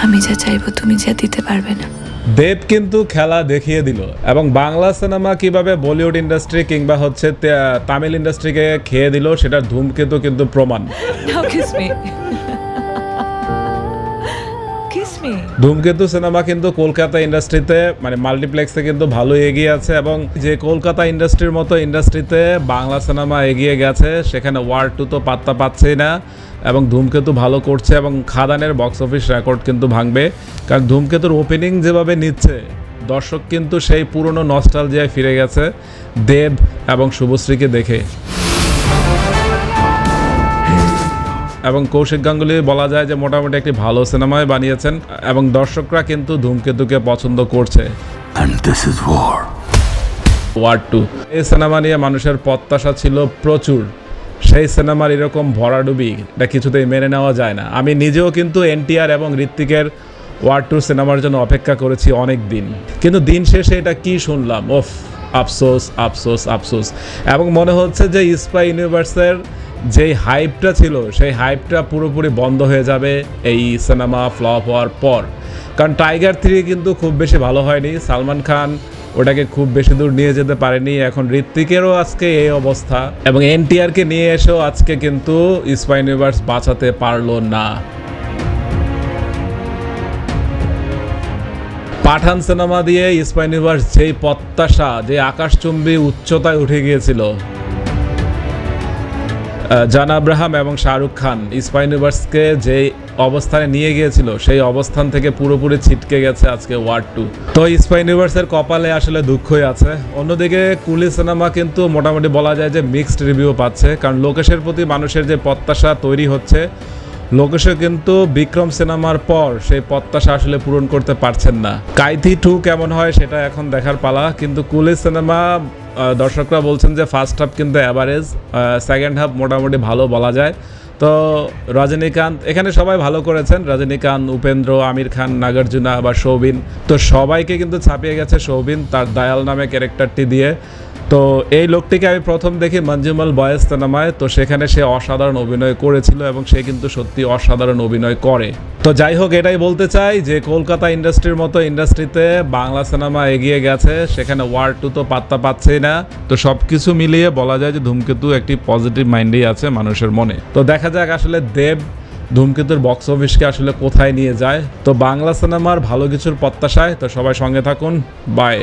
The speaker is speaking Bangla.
আমি যা চাইবো তুমি যা দিতে পারবে না। দেব কিন্তু খেলা দেখিয়ে দিল এবং বাংলা সিনেমা কিভাবে বলিউড ইন্ডাস্ট্রি কিংবা হচ্ছে তামিল ইন্ডাস্ট্রিকে খেয়ে দিল সেটা ধূমকেতু কিন্তু প্রমাণ। ধূমকেতু সিনেমা কিন্তু কলকাতা ইন্ডাস্ট্রিতে মানে মাল্টিপ্লেক্সে কিন্তু ভালো এগিয়ে আছে এবং যে কলকাতা ইন্ডাস্ট্রির মতো ইন্ডাস্ট্রিতে বাংলা সিনেমা এগিয়ে গেছে সেখানে ওয়ার 2 তো পাত্তা পাচ্ছেই না এবং ধূমকেতু ভালো করছে এবং খাদানের বক্স অফিস রেকর্ড কিন্তু ভাঙবে, কারণ ধূমকেতুর ওপেনিং যেভাবে নিচ্ছে দর্শক কিন্তু সেই পুরনো নস্টালজিয়ায় ফিরে গেছে দেব এবং শুভশ্রীকে দেখে। এবং কৌশিক গাঙ্গুলি বলা যায় যে মোটামুটি একটি ভালো সিনেমায় বানিয়েছেন এবং দর্শকরা কিন্তু ধূমকেতুকে পছন্দ করছে। ওয়ার 2 এই সিনেমা নিয়ে মানুষের প্রত্যাশা ছিল প্রচুর, সেই সিনেমার এরকম ভরাডুবি এটা কিছুতেই মেনে নেওয়া যায় না। আমি নিজেও কিন্তু এনটিআর এবং ঋত্বিকের ওয়ার 2 সিনেমার জন্য অপেক্ষা করেছি অনেক দিন, কিন্তু দিন শেষে এটা কি শুনলাম, ওফ, আফসোস আফসোস আফসোস। এবং মনে হচ্ছে যে স্পাই ইউনিভার্সের যেই হাইপটা ছিল সেই হাইপটা পুরোপুরি বন্ধ হয়ে যাবে এই সিনেমা ফ্লপ হওয়ার পর, কারণ টাইগার 3 কিন্তু খুব বেশি ভালো হয়নি, সালমান খান ওটাকে খুব বেশি দূর নিয়ে যেতে পারেনি। এখন ঋত্বিকেরও আজকে এই অবস্থা এবং এনটিআরকে নিয়ে এসেও আজকে কিন্তু স্পাই ইউনিভার্স বাঁচাতে পারলো না। পাঠান সিনেমা দিয়ে স্পাই ইউনিভার্স যেই প্রত্যাশা, যে আকাশচুম্বী উচ্চতায় উঠে গিয়েছিল, জান আব্রাহাম এবং শাহরুখ খান স্পাই ইউনিভার্সকে যে অবস্থানে নিয়ে গিয়েছিল সেই অবস্থান থেকে পুরোপুরি ছিটকে গেছে আজকে ওয়ার 2। তো স্পাই ইউনিভার্সের কপালে আসলে দুঃখই আছে। অন্যদিকে কুলি সিনেমা কিন্তু মোটামুটি বলা যায় যে মিক্সড রিভিউ পাচ্ছে, কারণ লোকেশের প্রতি মানুষের যে প্রত্যাশা তৈরি হচ্ছে, লোকেশও কিন্তু বিক্রম সিনেমার পর সেই প্রত্যাশা আসলে পূরণ করতে পারছেন না। কাইথি 2 কেমন হয় সেটা এখন দেখার পালা, কিন্তু কুলি সিনেমা দর্শকরা বলছেন যে ফার্স্ট হাফ কিন্তু অ্যাভারেজ, সেকেন্ড হাফ মোটামুটি ভালো বলা যায়। তো রজনীকান্ত এখানে সবাই ভালো করেছেন, রজনীকান্ত, উপেন্দ্র, আমির খান, নাগার্জুনা বা সৌবিন, তো সবাইকে কিন্তু ছাপিয়ে গেছে সৌবিন তার দয়াল নামে ক্যারেক্টারটি দিয়ে। তো এই লোকটিকে আমি প্রথম দেখি মঞ্জুমল বয়েজ সিনেমায়, তো সেখানে সে অসাধারণ অভিনয় করেছিল এবং সে কিন্তু সত্যি অসাধারণ অভিনয় করে। তো যাই হোক, এটাই বলতে চাই যে কলকাতা ইন্ডাস্ট্রির মতো ইন্ডাস্ট্রিতে বাংলা সিনেমা এগিয়ে গেছে, সেখানে ওয়ার 2 তো পাত্তা পাচ্ছেই না। তো সব কিছু মিলিয়ে বলা যায় যে ধূমকেতু একটি পজিটিভ মাইন্ডেই আছে মানুষের মনে। তো দেখা যাক আসলে দেব ধূমকেতুর বক্স অফিসকে আসলে কোথায় নিয়ে যায়। তো বাংলা সিনেমার ভালো কিছুর প্রত্যাশায় তো সবাই সঙ্গে থাকুন, বাই।